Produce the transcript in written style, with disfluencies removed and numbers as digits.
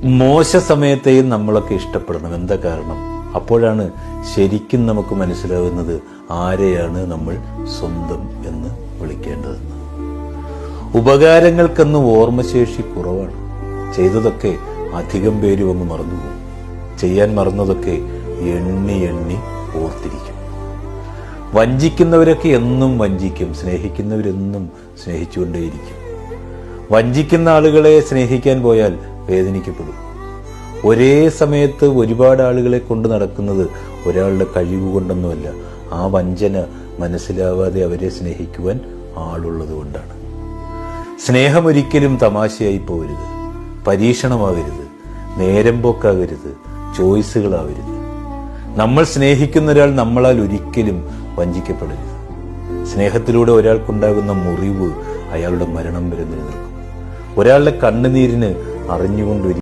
മോശ സമയത്തെയും നമ്മളൊക്കെ ഇഷ്ടപ്പെടണം. എന്താ കാരണം? അപ്പോഴാണ് ശരിക്കും നമുക്ക് മനസ്സിലാവുന്നത് ആരെയാണ് നമ്മൾ സ്വന്തം എന്ന് വിളിക്കേണ്ടതെന്ന്. ഉപകാരങ്ങൾക്കെന്ന് ഓർമ്മശേഷി കുറവാണ്. ചെയ്തതൊക്കെ അധികം പേരും അങ്ങ് മറന്നുപോകും. ചെയ്യാൻ മറന്നതൊക്കെ എണ്ണി എണ്ണി ഓർത്തിരിക്കും. വഞ്ചിക്കുന്നവരൊക്കെ എന്നും വഞ്ചിക്കും, സ്നേഹിക്കുന്നവരെന്നും സ്നേഹിച്ചുകൊണ്ടേയിരിക്കും. വഞ്ചിക്കുന്ന ആളുകളെ സ്നേഹിക്കാൻ പോയാൽ വേദനിക്കപ്പെടും. ഒരേ സമയത്ത് ഒരുപാട് ആളുകളെ കൊണ്ട് നടക്കുന്നത് ഒരാളുടെ കഴിവ് കൊണ്ടൊന്നുമല്ല, ആ വഞ്ചന മനസ്സിലാവാതെ അവരെ സ്നേഹിക്കുവാൻ ആളുള്ളത് കൊണ്ടാണ്. സ്നേഹം ഒരിക്കലും തമാശയായി പോകരുത്, പരീക്ഷണമാകരുത്, നേരം പോക്കാകരുത്, ചോയ്സുകളാവരുത്. നമ്മൾ സ്നേഹിക്കുന്ന ഒരാൾ നമ്മളാൽ ഒരിക്കലും വഞ്ചിക്കപ്പെടരുത്. സ്നേഹത്തിലൂടെ ഒരാൾക്കുണ്ടാകുന്ന മുറിവ് അയാളുടെ മരണം വരെ നിലനിൽക്കും. ഒരാളുടെ കണ്ണുനീരിന് അറിഞ്ഞുകൊണ്ട്